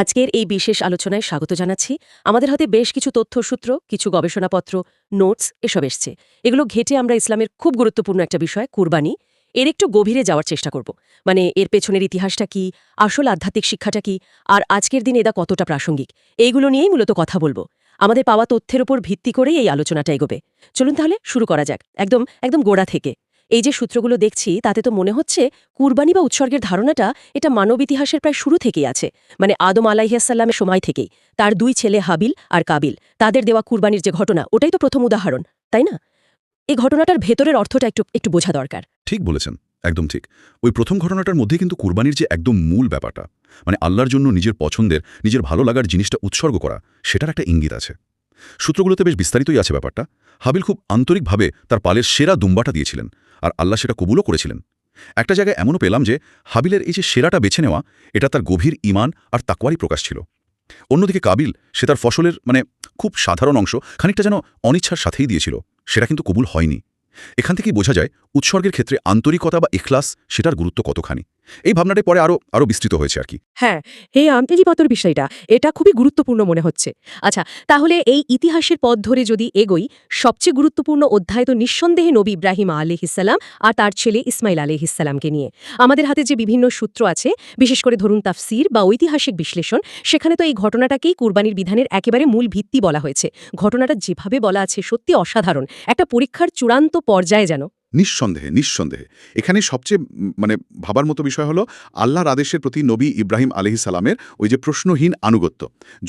আজকের এই বিশেষ আলোচনায় স্বাগত জানাচ্ছি। আমাদের হাতে বেশ কিছু তথ্যসূত্র, কিছু গবেষণাপত্র, নোটস এসব এসছে। এগুলো ঘেঁটে আমরা ইসলামের খুব গুরুত্বপূর্ণ একটা বিষয় কুরবানি এর একটু গভীরে যাওয়ার চেষ্টা করব। মানে এর পেছনের ইতিহাসটা কি, আসল আধ্যাত্মিক শিক্ষাটা কি, আর আজকের দিনে এটা কতটা প্রাসঙ্গিক, এইগুলো নিয়েই মূলত কথা বলবো। আমাদের পাওয়া তথ্যের উপর ভিত্তি করেই এই আলোচনাটা এগোবে। চলুন তাহলে শুরু করা যাক, একদম একদম গোড়া থেকে। এই যে সূত্রগুলো দেখছি তাতে তো মনে হচ্ছে কুরবানি বা উৎসর্গের ধারণাটা এটা মানব ইতিহাসের প্রায় শুরু থেকেই আছে। মানে আদম আলাইহিসসালামের সময় থেকেই তার দুই ছেলে হাবিল আর কাবিল, তাদের দেওয়া কুরবানির যে ঘটনা, ওটাই তো প্রথম উদাহরণ, তাই না? এই ঘটনাটার ভেতরের অর্থটা একটু একটু বোঝা দরকার। ঠিক বলেছেন, একদম ঠিক। ওই প্রথম ঘটনাটার মধ্যে কিন্তু কুরবানির যে একদম মূল ব্যাপারটা, মানে আল্লাহর জন্য নিজের পছন্দের, নিজের ভালো লাগার জিনিসটা উৎসর্গ করা, সেটার একটা ইঙ্গিত আছে। সূত্রগুলোতে বেশ বিস্তারিতই আছে ব্যাপারটা। হাবিল খুব আন্তরিকভাবে তার পালের সেরা দুম্বাটা দিয়েছিলেন, আর আল্লাহ সেটা কবুলও করেছিলেন। একটা জায়গায় এমনও পেলাম যে হাবিলের এই যে সেরাটা বেছে নেওয়া, এটা তার গভীর ঈমান আর তাকওয়ারই প্রকাশ ছিল। অন্যদিকে কাবিল, সে তার ফসলের খুব সাধারণ অংশ খানিকটা যেন অনিচ্ছার সাথেই দিয়েছিল, সেটা কিন্তু কবুল হয়নি। এখান থেকেই বোঝা যায় উৎসর্গের ক্ষেত্রে আন্তরিকতা বা ইখলাস সেটার গুরুত্ব কতখানি। এই ভাবনাটাই পরে আরও বিস্তৃত হয়েছে আর কি। হ্যাঁ, এই আন্তরিকতার বিষয়টা এটা খুবই গুরুত্বপূর্ণ মনে হচ্ছে। আচ্ছা, তাহলে এই ইতিহাসের পথ ধরে যদি এগোই, সবচেয়ে গুরুত্বপূর্ণ অধ্যায় তো নিঃসন্দেহে নবী ইব্রাহিম আলাইহিসসালাম আর তার ছেলে ইসমাইল আলাইহিসসালামকে নিয়ে। আমাদের হাতে যে বিভিন্ন সূত্র আছে, বিশেষ করে ধরুন তাফসির বা ঐতিহাসিক বিশ্লেষণ, সেখানে তো এই ঘটনাটাকেই কুরবানির বিধানের একেবারে মূল ভিত্তি বলা হয়েছে। ঘটনাটা যেভাবে বলা আছে সত্যি অসাধারণ, একটা পরীক্ষার চূড়ান্ত পর্যায়ে যেন। নিঃসন্দেহে এখানে সবচেয়ে ভাবার মতো বিষয় হলো আল্লাহর আদেশের প্রতি নবী ইব্রাহিম আলাইহিস সালামের ওই যে প্রশ্নহীন আনুগত্য।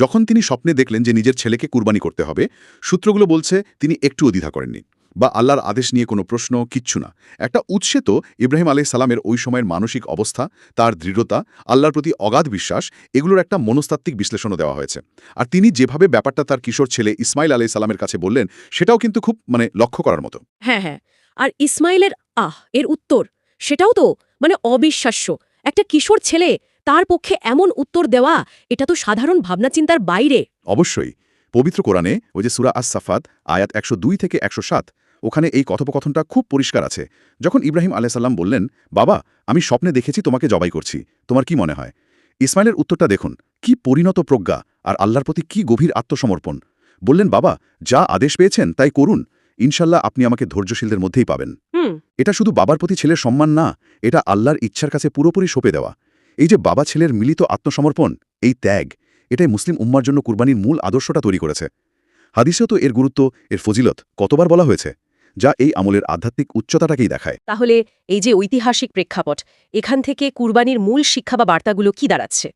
যখন তিনি স্বপ্নে দেখলেন যে নিজের ছেলেকে কুরবানি করতে হবে, সূত্রগুলো বলছে তিনি একটুও দ্বিধা করেননি, বা আল্লাহর আদেশ নিয়ে কোনো প্রশ্ন, কিচ্ছু না। একটা উৎসে তো ইব্রাহিম আলাইহিস সালামের ওই সময়ের মানসিক অবস্থা, তার দৃঢ়তা, আল্লাহর প্রতি অগাধ বিশ্বাস, এগুলোর একটা মনস্তাত্ত্বিক বিশ্লেষণও দেওয়া হয়েছে। আর তিনি যেভাবে ব্যাপারটা তার কিশোর ছেলে ইসমাইল আলাইহিস সালামের কাছে বললেন, সেটাও কিন্তু খুব লক্ষ্য করার মতো। হ্যাঁ, হ্যাঁ। আর ইসমাইলের এর উত্তর, সেটাও তো অবিশ্বাস্য। একটা কিশোর ছেলে, তার পক্ষে এমন উত্তর দেওয়া, এটা তো সাধারণ ভাবনা চিন্তার বাইরে। অবশ্যই। পবিত্র কোরআনে ওই যে সূরা আস-সাফাত আয়াত ১০২ থেকে ১০৭, ওখানে এই কথোপকথনটা খুব পরিষ্কার আছে। যখন ইব্রাহিম আলাইহিস সালাম বললেন, বাবা, আমি স্বপ্নে দেখেছি তোমাকে জবাই করছি, তোমার কি মনে হয়? ইসমাইলের উত্তরটা দেখুন, কি পরিণত প্রজ্ঞা আর আল্লাহর প্রতি কি গভীর আত্মসমর্পণ। বললেন, বাবা, যা আদেশ পেয়েছেন তাই করুন, ইনশাল্লাহ আপনি আমাকে ধৈর্যশীলদের মধ্যেই পাবেন। এটা শুধু বাবার প্রতি ছেলের সম্মান না, এটা আল্লাহর ইচ্ছার কাছে পুরোপুরি সঁপে দেওয়া। এই যে বাবা ছেলের মিলিত আত্মসমর্পণ, এই ত্যাগ, এটাই মুসলিম উম্মার জন্য কুরবানির মূল আদর্শটা তৈরি করেছে। হাদিসেও তো এর গুরুত্ব, এর ফজিলত কতবার বলা হয়েছে, যা এই আমলের আধ্যাত্মিক উচ্চতাটাকেই দেখায়। তাহলে এই যে ঐতিহাসিক প্রেক্ষাপট, এখান থেকে কুরবানির মূল শিক্ষা বা বার্তাগুলো কি দাঁড়াচ্ছে?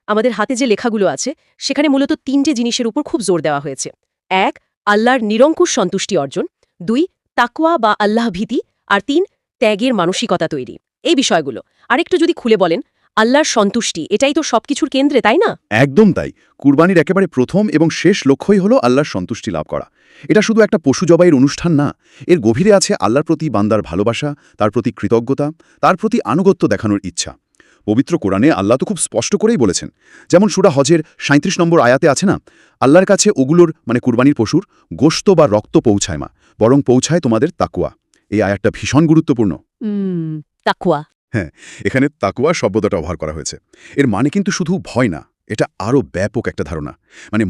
আমাদের হাতে যে লেখাগুলো আছে, সেখানে মূলত ৩টে জিনিসের উপর খুব জোর দেওয়া হয়েছে। ১, আল্লাহর নিরঙ্কুশ সন্তুষ্টি অর্জন। ২, তাকওয়া বা আল্লাহ ভীতি। আর ৩, ত্যাগের মানসিকতা তৈরি। এই বিষয়গুলো আরেকটু যদি খুলে বলেন। আল্লাহর সন্তুষ্টি, এটাই তো সবকিছুর কেন্দ্রে, তাই না? একদম তাই। কুরবানির একেবারে প্রথম এবং শেষ লক্ষ্যই হলো আল্লাহর সন্তুষ্টি লাভ করা। এটা শুধু একটা পশু জবাইয়ের অনুষ্ঠান না, এর গভীরে আছে আল্লাহর প্রতি বান্দার ভালোবাসা, তার প্রতি কৃতজ্ঞতা, তার প্রতি আনুগত্য দেখানোর ইচ্ছা। পবিত্র কোরআনে আল্লাহ তো খুব স্পষ্ট করেই বলেছেন, যেমন সূরা হজের ৩৭ নম্বর আয়াতে আছে না, আল্লাহর কাছে ওগুলোর কুরবানির পশুর গোশত বা রক্ত পৌঁছায় না, বরং পৌঁছায় তোমাদের তাকওয়া। এই আয়াতটা ভীষণ গুরুত্বপূর্ণ। তাকওয়া। হ্যাঁ, এখানে তাকওয়া শব্দটা ব্যবহার করা হয়েছে। এর মানে কিন্তু শুধু ভয় না, এটা আরও ব্যাপক একটা ধারণা।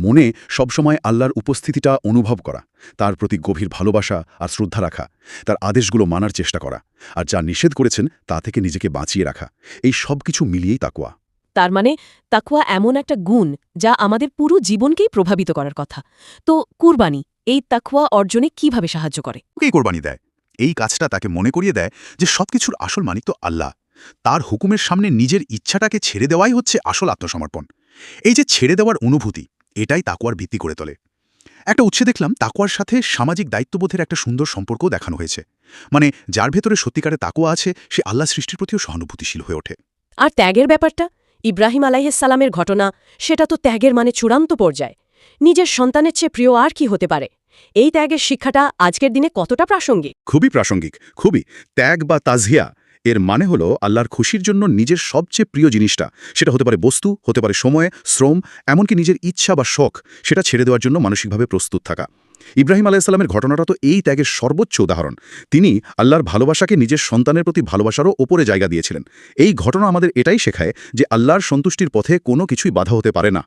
মনে সবসময় আল্লাহর উপস্থিতিটা অনুভব করা, তার প্রতি গভীর ভালোবাসা আর শ্রদ্ধা রাখা, তার আদেশগুলো মানার চেষ্টা করা, আর যা নিষেধ করেছেন তা থেকে নিজেকে বাঁচিয়ে রাখা, এই সব কিছু মিলিয়েই তাকওয়া। তার মানে তাকওয়া এমন একটা গুণ যা আমাদের পুরো জীবনকেই প্রভাবিত করার কথা। তো কুরবানি এই তাকওয়া অর্জনে কিভাবে সাহায্য করে? ওকেই কোরবানি দেয়। এই কাজটা তাকে মনে করিয়ে দেয় যে সবকিছুর আসল মালিক তো আল্লাহ। তার হুকুমের সামনে নিজের ইচ্ছাটাকে ছেড়ে দেওয়াই হচ্ছে আসল আত্মসমর্পণ। এই যে ছেড়ে দেওয়ার অনুভূতি, এটাই তাকওয়ার ভিত্তি করে তোলে। একটা উৎসে দেখলাম তাকওয়ার সাথে সামাজিক দায়িত্ববোধের একটা সুন্দর সম্পর্কও দেখানো হয়েছে। যার ভেতরে সত্যিকারে তাকওয়া আছে, সে আল্লাহ সৃষ্টির প্রতিও সহানুভূতিশীল হয়ে ওঠে। আর ত্যাগের ব্যাপারটা, ইব্রাহিম আলাইহিসসালামের ঘটনা, সেটা তো ত্যাগের চূড়ান্ত পর্যায়। নিজের সন্তানের চেয়ে প্রিয় আর কি হতে পারে? এই ত্যাগের শিক্ষাটা আজকের দিনে কতটা প্রাসঙ্গিক? খুবই প্রাসঙ্গিক, খুবই। ত্যাগ বা তাজহিয়া এর মানে হলো আল্লাহর খুশির জন্য নিজের সবচেয়ে প্রিয় জিনিসটা, সেটা হতে পারে বস্তু, হতে পারে সময়, শ্রম, এমনকি নিজের ইচ্ছা বা শখ, সেটা ছেড়ে দেওয়ার জন্য মানসিকভাবে প্রস্তুত থাকা। ইব্রাহিম আলাইসাল্লামের ঘটনাটা তো এই ত্যাগের সর্বোচ্চ উদাহরণ। তিনি আল্লাহর ভালোবাসাকে নিজের সন্তানের প্রতি ভালোবাসারও ওপরে জায়গা দিয়েছিলেন। এই ঘটনা আমাদের এটাই শেখায় যে আল্লাহর সন্তুষ্টির পথে কোনো কিছুই বাধা হতে পারে না।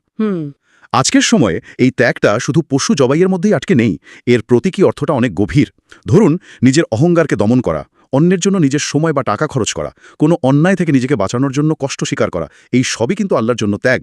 আজকের সময়ে এই ত্যাগটা শুধু পশু জবাইয়ের মধ্যেই আটকে নেই, এর প্রতীকী অর্থটা অনেক গভীর। ধরুন, নিজের অহংকারকে দমন করা, অন্যের জন্য নিজের সময় বা টাকা খরচ করা, কোনো অন্যায় থেকে নিজেকে বাঁচানোর জন্য কষ্ট স্বীকার করা, এই সবই কিন্তু আল্লাহর জন্য ত্যাগ।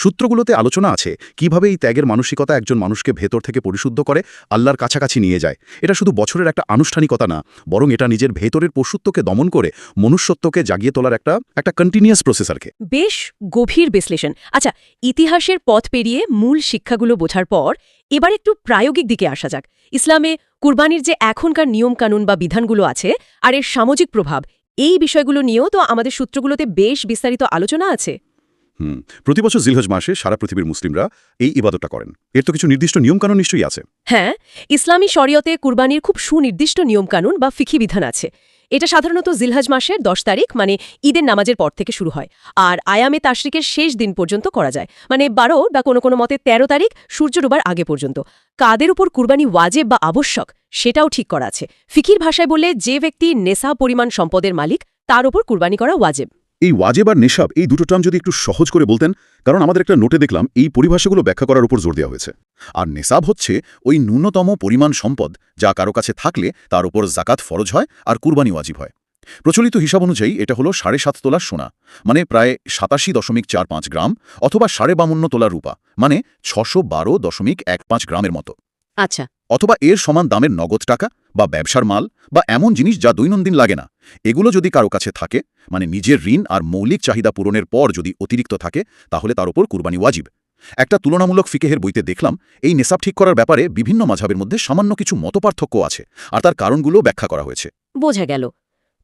সূত্রগুলোতে আলোচনা আছে কিভাবে এই ত্যাগের মানসিকতা একজন মানুষকে ভেতর থেকে পরিশুদ্ধ করে আল্লাহর কাছাকাছি নিয়ে যায়। এটা শুধু বছরের একটা আনুষ্ঠানিকতা না, বরং এটা নিজের ভেতরের পশুত্বকে দমন করে মনুষ্যত্বকে জাগিয়ে তোলার একটা কন্টিনিউয়াস প্রসেস আর কি। বেশ গভীর বিশ্লেষণ। আচ্ছা, ইতিহাসের পথ পেরিয়ে মূল শিক্ষাগুলো বোঝার পর এবার একটু প্রায়োগিক দিকে আসা যাক। ইসলামে কুরবানির যে এখনকার নিয়মকানুন বা বিধানগুলো আছে আর এর সামাজিক প্রভাব, এই বিষয়গুলো নিয়েও তো আমাদের সূত্রগুলোতে বেশ বিস্তারিত আলোচনা আছে। প্রতি বছর জিলহজ মাসে সারা পৃথিবীর মুসলিমরা এই ইবাদতটা করেন। এর তো কিছু নির্দিষ্ট নিয়মকানুন নিশ্চয়ই আছে। হ্যাঁ, ইসলামী শরিয়তে কুরবানির খুব সুনির্দিষ্ট নিয়মকানুন বা ফিকি বিধান আছে। এটা সাধারণত জিলহজ মাসের 10 তারিখ মানে ঈদের নামাজের পর থেকে শুরু হয়, আর আয়ামে তাশরিকের শেষ দিন পর্যন্ত করা যায়, মানে 12 বা কোনো মতে 13 তারিখ সূর্য ডোবার আগে পর্যন্ত। কাদের উপর কুরবানি ওয়াজেব বা আবশ্যক সেটাও ঠিক করা আছে। ফিকির ভাষায় বললে যে ব্যক্তি নেশা পরিমাণ সম্পদের মালিক তার উপর কুরবানি করা ওয়াজেব। এই ওয়াজেব আর নেশাব, এই দুটো টার্ম যদি একটু সহজ করে বলতেন, কারণ আমাদের একটা নোটে দেখলাম এই পরিভাষাগুলো ব্যাখ্যা করার উপর জোর দেওয়া হয়েছে। আর নেশাব হচ্ছে ওই ন্যূনতম পরিমাণ সম্পদ যা কারো কাছে থাকলে তার উপর জাকাত ফরজ হয় আর কুরবানি ওয়াজিব হয়। প্রচলিত হিসাব অনুযায়ী এটা হলো 7.5 তোলার সোনা, মানে প্রায় 87.45 গ্রাম, অথবা 52.5 তোলা রূপা, মানে 612.15 গ্রামের মতো। আচ্ছা। অথবা এর সমান দামের নগদ টাকা বা ব্যবসার মাল বা এমন জিনিস যা দৈনন্দিন লাগে না, এগুলো যদি কারো কাছে থাকে, মানে নিজের ঋণ আর মৌলিক চাহিদা পূরণের পর যদি অতিরিক্ত থাকে, তাহলে তার উপর কুরবানি ওয়াজিব। একটা তুলনামূলক ফিকেহের বইতে দেখলাম এই নেশাব ঠিক করার ব্যাপারে বিভিন্ন মাযহাবের মধ্যে সামান্য কিছু মতপার্থক্য আছে, আর তার কারণগুলো ব্যাখ্যা করা হয়েছে। বোঝা গেল।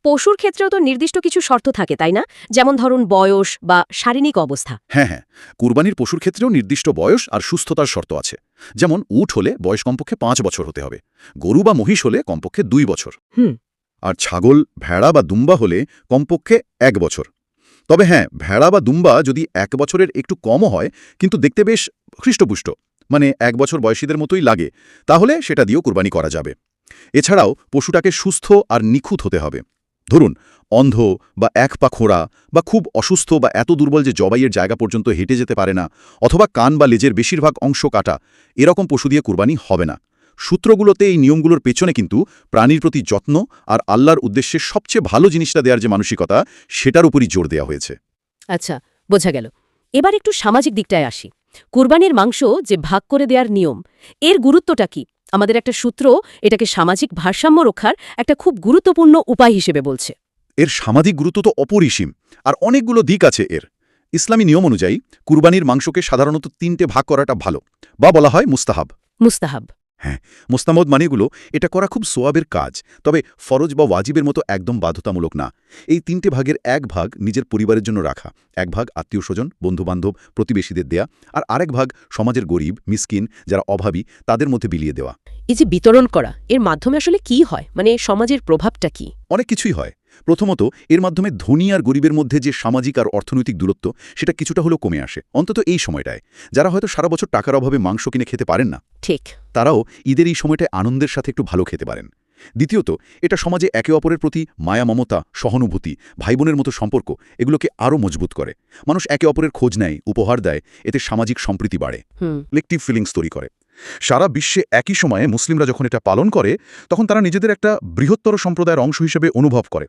পশুর ক্ষেত্রেও তো নির্দিষ্ট কিছু শর্ত থাকে, তাই না? যেমন ধরুন বয়স বা শারীরিক অবস্থা। হ্যাঁ, কুরবানির পশুর ক্ষেত্রেও নির্দিষ্ট বয়স আর সুস্থতার শর্ত আছে। যেমন উট হলে বয়স কমপক্ষে 5 বছর হতে হবে, গরু বা মহিষ হলে কমপক্ষে 2 বছর, আর ছাগল, ভেড়া বা দুম্বা হলে কমপক্ষে 1 বছর। তবে হ্যাঁ, ভেড়া বা দুম্বা যদি 1 বছরের একটু কমও হয় কিন্তু দেখতে বেশ হৃষ্টপুষ্ট, মানে 1 বছর বয়সীদের মতোই লাগে, তাহলে সেটা দিয়েও কুরবানি করা যাবে। এছাড়াও পশুটাকে সুস্থ আর নিখুঁত হতে হবে। ধরুন, অন্ধ বা এক পা খোঁড়া বা খুব অসুস্থ বা এত দুর্বল যে জবাইয়ের জায়গা পর্যন্ত হেঁটে যেতে পারে না, অথবা কান বা লেজের বেশিরভাগ অংশ কাটা, এরকম পশু দিয়ে কুরবানি হবে না। সূত্রগুলোতে এই নিয়মগুলোর পেছনে কিন্তু প্রাণীর প্রতি যত্ন আর আল্লাহর উদ্দেশ্যে সবচেয়ে ভালো জিনিসটা দেওয়ার যে মানসিকতা, সেটার উপরই জোর দেওয়া হয়েছে। আচ্ছা, বোঝা গেল। এবার একটু সামাজিক দিকটায় আসি। কুরবানির মাংস যে ভাগ করে দেওয়ার নিয়ম, এর গুরুত্বটা কি? আমাদের একটা সূত্র এটাকে সামাজিক ভারসাম্য রক্ষার একটা খুব গুরুত্বপূর্ণ উপায় হিসেবে বলছে। এর সামাজিক গুরুত্ব তো অপরিসীম, আর অনেকগুলো দিক আছে এর। ইসলামী নিয়ম অনুযায়ী কুরবানির মাংসকে সাধারণত 3টে ভাগ করাটা ভালো, বা বলা হয় মুস্তাহাব। মুস্তাহাব। হ্যাঁ, মুস্তামদ মানেগুলো এটা করা খুব সোয়াবের কাজ, তবে ফরজ বা ওয়াজিবের মতো একদম বাধ্যতামূলক না। এই 3টে ভাগের 1 ভাগ নিজের পরিবারের জন্য রাখা, 1 ভাগ আত্মীয়স্বজন, বন্ধুবান্ধব, প্রতিবেশীদের দেয়া, আর আরেক ভাগ সমাজের গরিব, মিসকিন, যারা অভাবী, তাদের মধ্যে বিলিয়ে দেওয়া। এই যে বিতরণ করা, এর মাধ্যমে আসলে কি হয়? মানে সমাজের প্রভাবটা কি? অনেক কিছুই হয়। প্রথমত, এর মাধ্যমে ধনী আর গরিবের মধ্যে যে সামাজিক আর অর্থনৈতিক দূরত্ব, সেটা কিছুটা হলেও কমে আসে, অন্তত এই সময়টায়। যারা হয়তো সারা বছর টাকার অভাবে মাংস কিনে খেতে পারেন না, ঠিক, তারাও ঈদের এই সময়টায় আনন্দের সাথে একটু ভালো খেতে পারেন। দ্বিতীয়ত, এটা সমাজে একে অপরের প্রতি মায়া, মমতা, সহানুভূতি, ভাইবোনের মতো সম্পর্ক, এগুলোকে আরও মজবুত করে। মানুষ একে অপরের খোঁজ নেয়, উপহার দেয়, এতে সামাজিক সম্প্রীতি বাড়ে, কালেকটিভ ফিলিংস তৈরি করে। সারা বিশ্বে একই সময়ে মুসলিমরা যখন এটা পালন করে, তখন তারা নিজেদের একটা বৃহত্তর সম্প্রদায়ের অংশ হিসেবে অনুভব করে।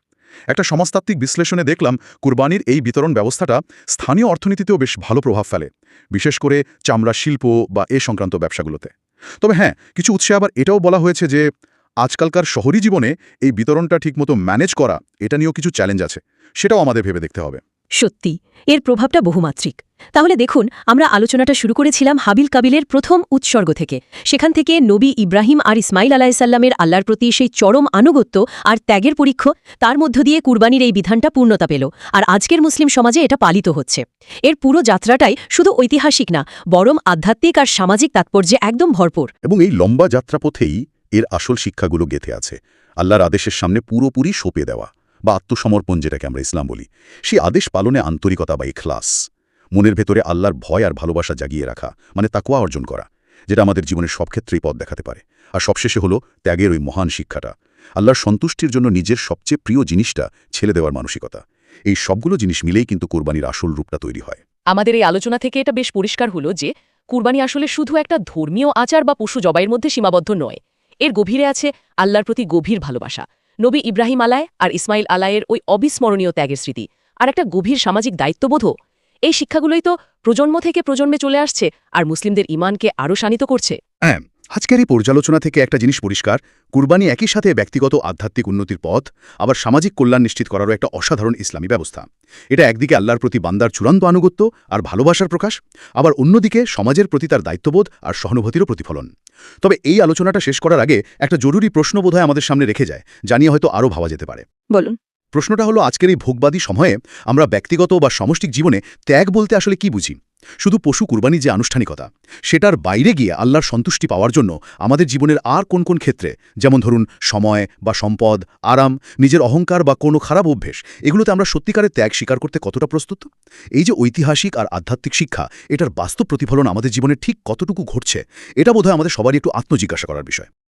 একটা সমাজতাত্ত্বিক বিশ্লেষণে দেখলাম কুরবানির এই বিতরণ ব্যবস্থাটা স্থানীয় অর্থনীতিতেও বেশ ভালো প্রভাব ফেলে, বিশেষ করে চামড়া শিল্প বা এ সংক্রান্ত ব্যবসাগুলোতে। তবে হ্যাঁ, কিছু উৎসে আবার এটাও বলা হয়েছে যে আজকালকার শহরী জীবনে এই বিতরণটা ঠিকমতো ম্যানেজ করা, এটা নিয়েও কিছু চ্যালেঞ্জ আছে, সেটাও আমাদের ভেবে দেখতে হবে। সত্যি এর প্রভাবটা বহুমাত্রিক। তাহলে দেখুন, আমরা আলোচনাটা শুরু করেছিলাম হাবিল কাবিলের প্রথম উৎসর্গ থেকে। সেখান থেকে নবী ইব্রাহিম আর ইসমাইল আলাইসাল্লামের আল্লাহর প্রতি সেই চরম আনুগত্য আর ত্যাগের পরীক্ষ, তার মধ্য দিয়ে কুরবানির এই বিধানটা পূর্ণতা পেল, আর আজকের মুসলিম সমাজে এটা পালিত হচ্ছে। এর পুরো যাত্রাটাই শুধু ঐতিহাসিক না, বরং আধ্যাত্মিক আর সামাজিক তাৎপর্যে একদম ভরপুর। এবং এই লম্বা যাত্রাপথেই এর আসল শিক্ষাগুলো গেঁথে আছে। আল্লাহর আদেশের সামনে পুরোপুরি সঁপে দেওয়া বা আত্মসমর্পণ, যেটাকে আমরা ইসলাম বলি, সেই আদেশ পালনে আন্তরিকতা বা ইখলাস, মনের ভেতরে আল্লাহর ভয় আর ভালোবাসা জাগিয়ে রাখা, মানে তাকওয়া অর্জন করা, যেটা আমাদের জীবনের সব ক্ষেত্রেই পথ দেখাতে পারে। আর সবশেষে হলো ত্যাগের ওই মহান শিক্ষাটা, আল্লাহর সন্তুষ্টির জন্য নিজের সবচেয়ে প্রিয় জিনিসটা ছেড়ে দেওয়ার মানসিকতা। এই সবগুলো জিনিস মিলেই কিন্তু কোরবানির আসল রূপটা তৈরি হয়। আমাদের এই আলোচনা থেকে এটা বেশ পরিষ্কার হলো যে কুরবানি আসলে শুধু একটা ধর্মীয় আচার বা পশু জবাইয়ের মধ্যে সীমাবদ্ধ নয়। এর গভীরে আছে আল্লাহর প্রতি গভীর ভালোবাসা, নবী ইব্রাহিম আলায় আর ইসমাইল আলায়ের ওই অবিস্মরণীয় ত্যাগের স্মৃতি, আর একটা গভীর সামাজিক দায়িত্ববোধও। এই শিক্ষাগুলোই তো প্রজন্ম থেকে প্রজন্মে চলে আসছে আর মুসলিমদের ঈমানকে আরও শানিত করছে। হ্যাঁ, আজকের এই পর্যালোচনা থেকে একটা জিনিস পরিষ্কার, কুরবানি একই সাথে ব্যক্তিগত আধ্যাত্মিক উন্নতির পথ, আবার সামাজিক কল্যাণ নিশ্চিত করারও একটা অসাধারণ ইসলামী ব্যবস্থা। এটা একদিকে আল্লাহর প্রতি বান্দার চূড়ান্ত আনুগত্য আর ভালোবাসার প্রকাশ, আবার অন্যদিকে সমাজের প্রতি তার দায়িত্ববোধ আর সহানুভূতিরও প্রতিফলন। তবে এই আলোচনাটা শেষ করার আগে একটা জরুরি প্রশ্ন বোধহয় আমাদের সামনে রেখে যায়, জানিয়ে হয়তো আরও ভাবা যেতে পারে। বলুন। প্রশ্নটা হলো, আজকের এই ভোগবাদী সময়ে আমরা ব্যক্তিগত বা সামষ্টিক জীবনে ত্যাগ বলতে আসলে কি বুঝি? শুধু পশু কুরবানি যে আনুষ্ঠানিকতা, সেটার বাইরে গিয়ে আল্লাহর সন্তুষ্টি পাওয়ার জন্য আমাদের জীবনের আর কোন কোন ক্ষেত্রে, যেমন ধরুন সময় বা সম্পদ, আরাম, নিজের অহংকার বা কোনো খারাপ অভ্যেস, এগুলোতে আমরা সত্যিকারের ত্যাগ স্বীকার করতে কতটা প্রস্তুত? এই যে ঐতিহাসিক আর আধ্যাত্মিক শিক্ষা, এটার বাস্তব প্রতিফলন আমাদের জীবনে ঠিক কতটুকু ঘটছে, এটা বোধহয় আমাদের সবারই একটু আত্মজিজ্ঞাসা করার বিষয়।